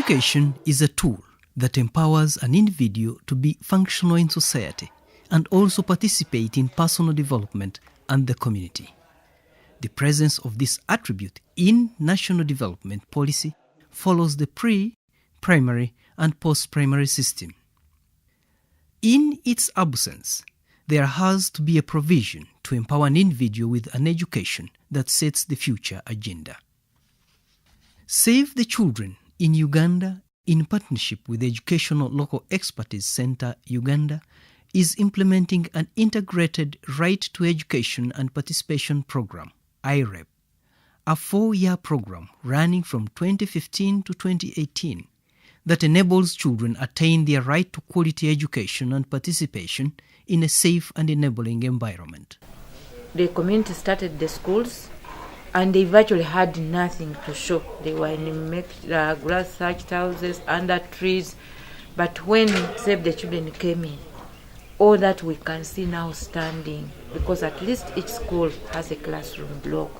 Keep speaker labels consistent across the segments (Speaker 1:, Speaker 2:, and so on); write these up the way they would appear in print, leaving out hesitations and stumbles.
Speaker 1: Education is a tool that empowers an individual to be functional in society and also participate in personal development and the community. The presence of this attribute in national development policy follows the pre-primary and post-primary system. In its absence, there has to be a provision to empower an individual with an education that sets the future agenda. Save the Children in Uganda, in partnership with the Educational Local Expertise Center Uganda, is implementing an integrated Right to Education and Participation Program, IREP, a 4-year program running from 2015 to 2018 that enables children attain their right to quality education and participation in a safe and enabling environment.
Speaker 2: The community started the schools and they virtually had nothing to show. They were in grass thatched houses, under trees. But when Save the Children came in, all that we can see now standing, because at least each school has a classroom block.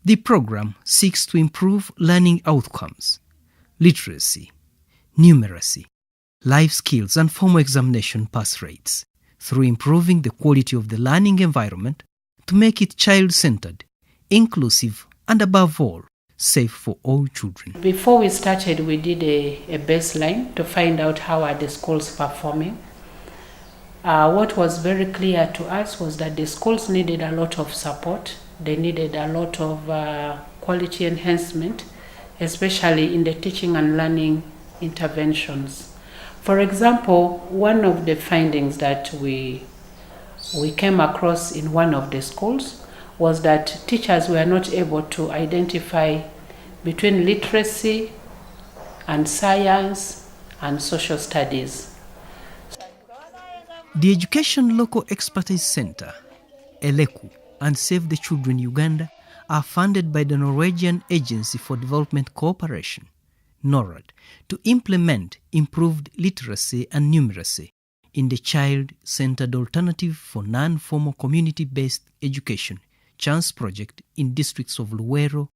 Speaker 1: The program seeks to improve learning outcomes, literacy, numeracy, life skills and formal examination pass rates through improving the quality of the learning environment to make it child-centered, inclusive and above all, safe for all children.
Speaker 3: Before we started, we did a baseline to find out how are the schools performing. What was very clear to us was that the schools needed a lot of support. They needed a lot of quality enhancement, especially in the teaching and learning interventions. For example, one of the findings that we came across in one of the schools was that teachers were not able to identify between literacy and science and social studies.
Speaker 1: The Education Local Expertise Center, ELECU, and Save the Children Uganda are funded by the Norwegian Agency for Development Cooperation, NORAD, to implement improved literacy and numeracy in the child-centered alternative for non-formal community-based education Chance project in districts of Luwero,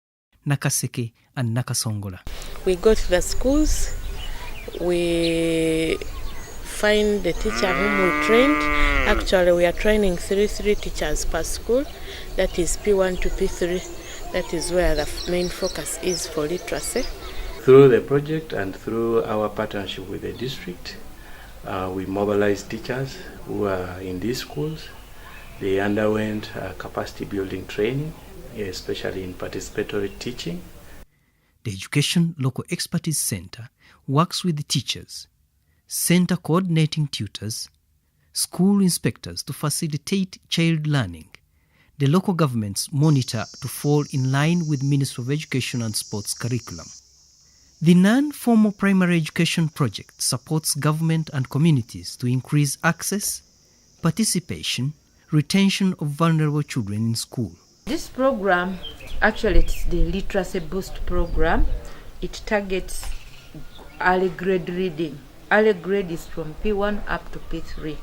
Speaker 1: Nakaseke and Nakasongola.
Speaker 4: We go to the schools, we find the teacher whom we trained. Actually, we are training 3 teachers per school. That is P1 to P3. That is where the main focus is for literacy.
Speaker 5: Through the project and through our partnership with the district, we mobilized teachers who are in these schools. They underwent capacity building training, especially in participatory teaching.
Speaker 1: The Education Local Expertise Center works with the teachers, center coordinating tutors, school inspectors to facilitate child learning. The local governments monitor to fall in line with Ministry of Education and Sports curriculum. The non-formal primary education project supports government and communities to increase access, participation, retention of vulnerable children in school.
Speaker 2: This program, actually it's the Literacy Boost program. It targets early grade reading. Early grade is from P1 up to P3.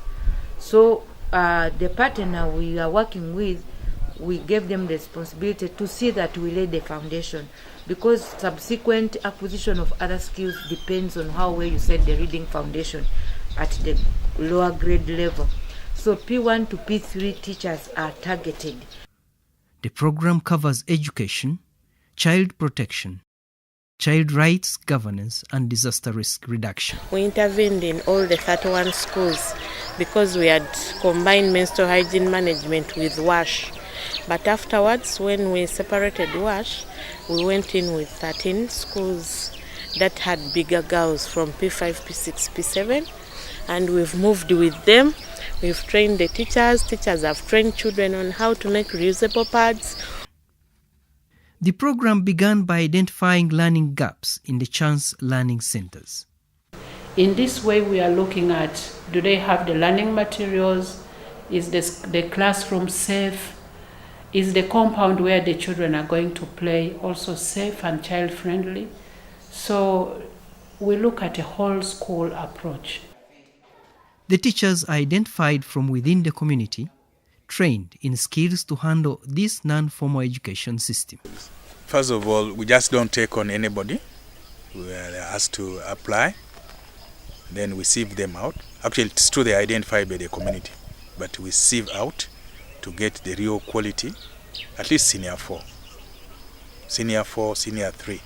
Speaker 2: So the partner we are working with, we gave them the responsibility to see that we lay the foundation, because subsequent acquisition of other skills depends on how well you set the reading foundation at the lower grade level. So P1 to P3 teachers are targeted.
Speaker 1: The program covers education, child protection, child rights governance and disaster risk reduction.
Speaker 4: We intervened in all the 31 schools because we had combined menstrual hygiene management with WASH. But afterwards, when we separated WASH, we went in with 13 schools that had bigger girls from P5, P6, P7, and we've moved with them. We've trained the teachers. Teachers have trained children on how to make reusable pads.
Speaker 1: The program began by identifying learning gaps in the Chance learning centers.
Speaker 3: In this way, we are looking at, do they have the learning materials? Is the classroom safe? Is the compound where the children are going to play also safe and child-friendly? So we look at a whole school approach.
Speaker 1: The teachers are identified from within the community, trained in skills to handle this non-formal education system.
Speaker 6: First of all, we just don't take on anybody. We are asked to apply, then we sieve them out. Actually, it's true they are identified by the community, but we sieve out to get the real quality, at least senior 4, senior 3.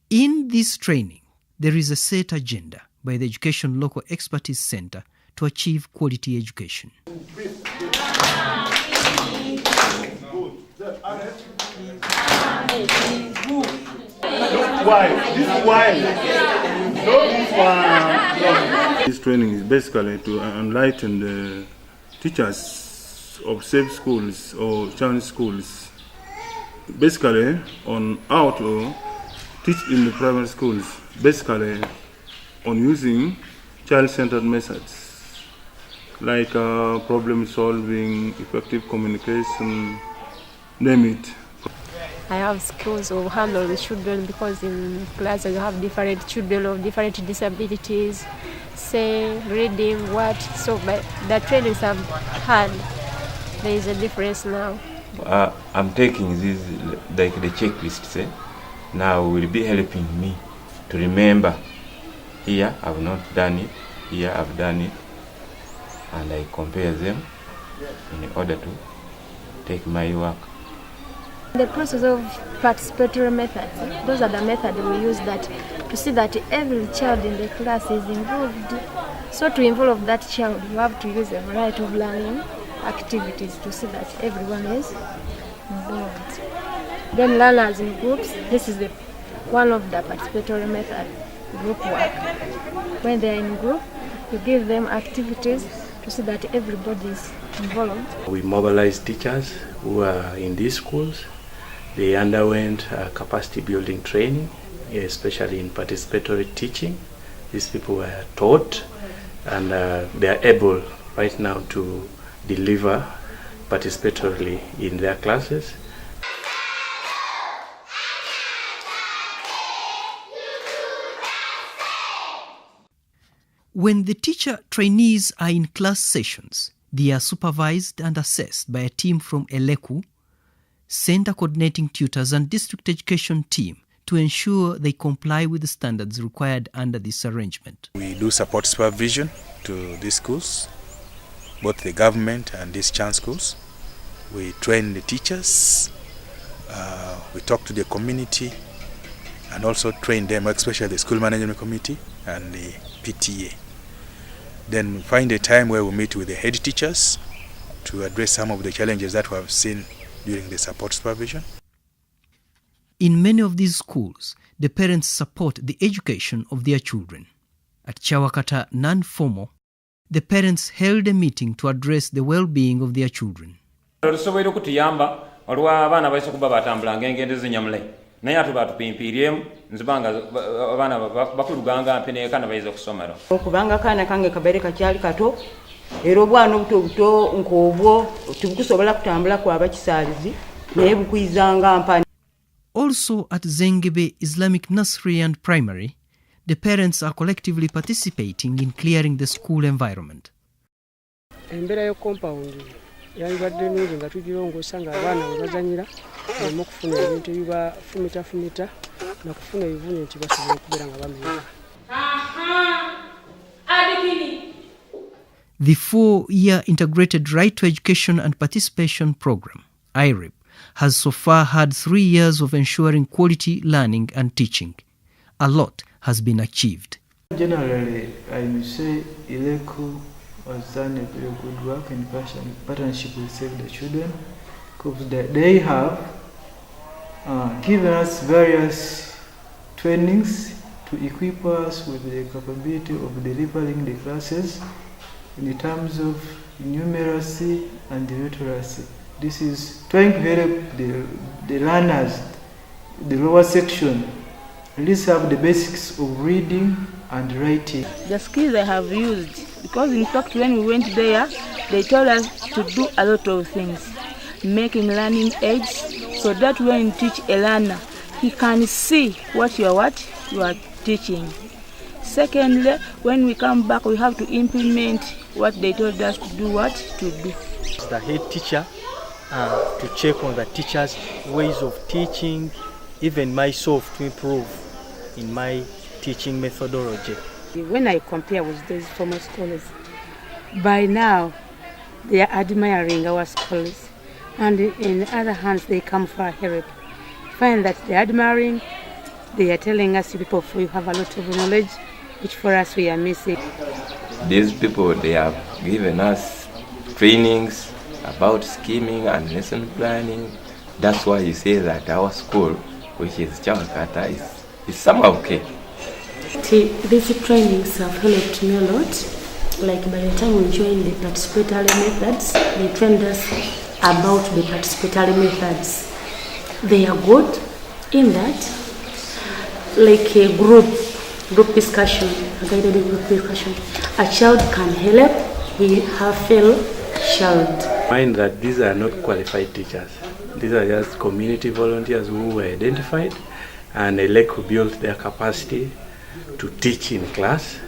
Speaker 1: In this training, there is a set agenda by the Education Local Expertise Center to achieve quality education.
Speaker 7: This training is basically to enlighten the teachers of safe schools or challenge schools, basically on how to teach in the primary schools, basically on using child-centered methods like problem solving, effective communication, name it.
Speaker 8: I have skills of handle the children because in class I have different children of different disabilities, say reading what, so but the trainings I've had, there is a difference now.
Speaker 9: I'm taking this like the checklist, now will be helping me to remember, here I've not done it, here I've done it, and I compare them in order to take my work.
Speaker 8: The process of participatory methods, those are the methods we use that to see that every child in the class is involved. So to involve that child, you have to use a variety of learning activities to see that everyone is involved. Then learners in groups, this is one of the participatory methods, group work. When they are in group, you give them activities to see that everybody is involved.
Speaker 5: We mobilize teachers who are in these schools. They underwent capacity building training, especially in participatory teaching. These people were taught and they are able right now to deliver participatorily in their classes.
Speaker 1: When the teacher trainees are in class sessions, they are supervised and assessed by a team from ELECU, Center Coordinating Tutors and District Education team to ensure they comply with the standards required under this arrangement.
Speaker 6: We do support supervision to these schools, both the government and these chance schools. We train the teachers, we talk to the community and also train them, especially the school management committee and the PTA. Then we find a time where we meet with the head teachers to address some of the challenges that we have seen during the support supervision.
Speaker 1: In many of these schools, the parents support the education of their children. At Chawakata Non-Formal, the parents held a meeting to address the well-being of their children.
Speaker 10: Okubanga kaana kange kabere kakyali kato era obwana obuto nk'obwo tebukusobola kutambula kwaba kisaalizi naye bukwizanga mpani.
Speaker 1: Also at Zengebe Islamic Nursery and Primary, the parents are collectively participating in clearing the school environment.
Speaker 11: Embera yo compound yalibadde nungi nga tugirongosa nga abaana we bazanyira mu kufuna ebintu ebibafumita na kufuna ebivune nti basobola okubeera nga bamenya.
Speaker 1: The 4-year Integrated Right to Education and Participation Program, IREP, has so far had 3 years of ensuring quality learning and teaching. A lot has been achieved.
Speaker 12: Generally, I would say ELECU has done a very good work in partnership with Save the Children, because they have given us various trainings to equip us with the capability of delivering the classes in terms of numeracy and literacy. This is trying to help the learners, the lower section, at least have the basics of reading and writing.
Speaker 2: The skills I have used, because in fact when we went there, they told us to do a lot of things, making learning aids, so that when you teach a learner, he can see what you are
Speaker 13: teaching. Secondly, when we come back, we have to implement what they told us to do.
Speaker 14: The head teacher to check on the teachers' ways of teaching, even myself to improve in my teaching methodology.
Speaker 13: When I compare with those former scholars, by now they are admiring our scholars, and in the other hands they come for help. Find that they are admiring, they are telling us, people, you have a lot of knowledge, which for us we are missing.
Speaker 9: These people, they have given us trainings about scheming and lesson planning. That's why you say that our school, which is Chawakata, is somehow okay.
Speaker 15: These trainings have helped me a lot. Like by the time we joined the participatory methods, they trained us about the participatory methods. They are good in that, like a group discussion, a guided group discussion. A child can help her fellow child.
Speaker 5: Mind that these are not qualified teachers. These are just community volunteers who were identified, and ELECO built their capacity to teach in class.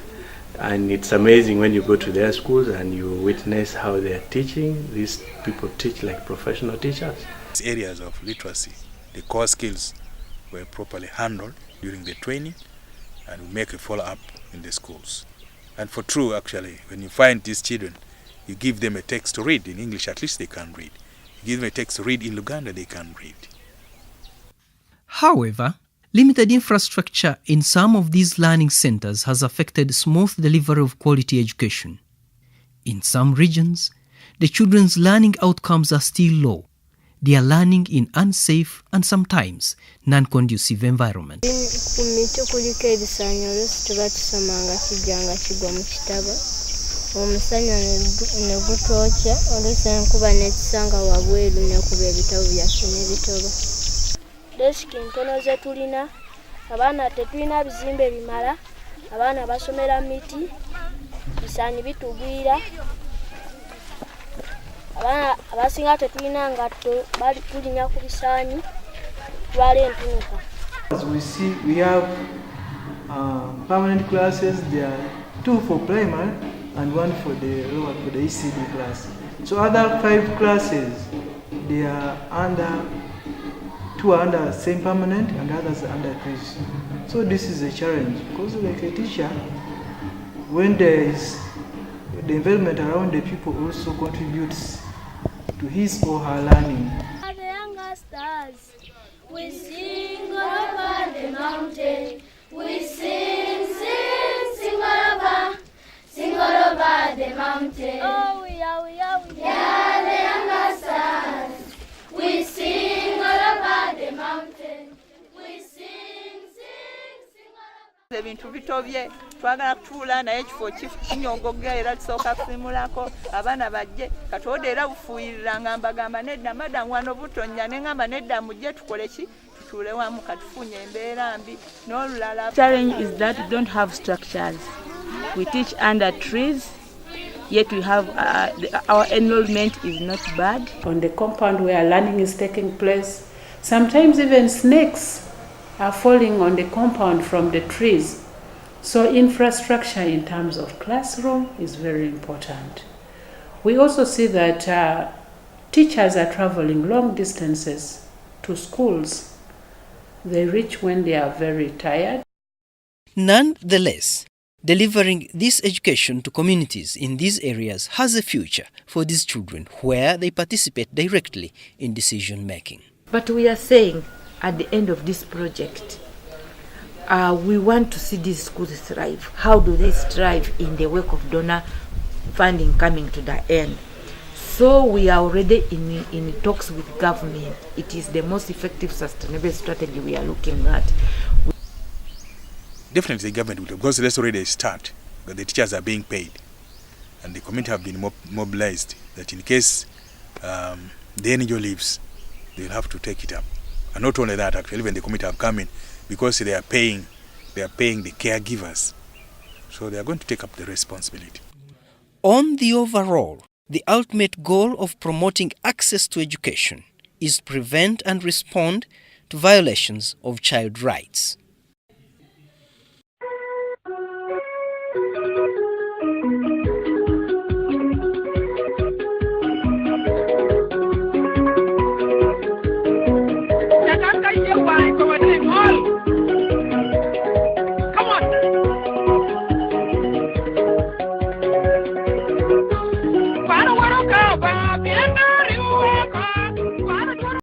Speaker 5: And it's amazing when you go to their schools and you witness how they are teaching. These people teach like professional teachers.
Speaker 6: Areas of literacy, the core skills were properly handled during the training, and we make a follow-up in the schools. And for true, actually, when you find these children, you give them a text to read in English, at least they can read. You give them a text to read in Luganda, they can read.
Speaker 1: However, limited infrastructure in some of these learning centers has affected smooth delivery of quality education. In some regions, the children's learning outcomes are still low. They are learning in unsafe and sometimes non-conducive environments.
Speaker 8: Omusanya ne gutooca oluusi enkuba n'ekisanga wabweru n'ekuba ebitabo byaffe n'ebitobo. Desiki ntono ze tulina, abaana tetulina bizimbe bimala, abaana basomera miti, bisaanyi bitugwira, abaana abasinga tetulina ngatto bali tulinya ku bisaanyi twala entunuka.
Speaker 12: As we see, we have permanent classes. There are 2 for primary and 1 for the ECD class. So other 5 classes, they are under 2 are under semi-permanent and others are under quiz. So this is a challenge because, like a teacher, when there is the environment around the people also contributes to his or her learning.
Speaker 8: The younger stars, we sing over the mountain. We sing, sing, sing all over the mountain. Oh, we are, the younger stars. We sing all over the mountain. We sing, sing, sing all over.
Speaker 16: Ebintu bitobye twagala kutuula naye ekifo kinyongogera era tusooka kusimulako abaana bajje katode era bufuuyirira ngamba gamba nedda madamu wano butonya ne ngamba nedda mujje tukole ki tutuule wamu katufunye embeera mbi n'olulala.
Speaker 13: Challenge is that we don't have structures. We teach under trees, yet we have our enrollment is not bad.
Speaker 3: On the compound where learning is taking place, sometimes even snakes are falling on the compound from the trees. So infrastructure in terms of classroom is very important. We also see that teachers are traveling long distances to schools. They reach when they are very tired.
Speaker 1: Nonetheless, delivering this education to communities in these areas has a future for these children where they participate directly in decision making.
Speaker 2: But we are saying at the end of this project, we want to see these schools thrive. How do they thrive in the wake of donor funding coming to the end? So we are already in talks with government. It is the most effective sustainable strategy we are looking at.
Speaker 6: Definitely the government will, because that's already a start, but the teachers are being paid and the community have been mobilized that in case the NGO leaves, they'll have to take it up. And not only that, actually, even the community have come in because they are paying the caregivers. So they are going to take up the responsibility.
Speaker 1: On the overall, the ultimate goal of promoting access to education is to prevent and respond to violations of child rights.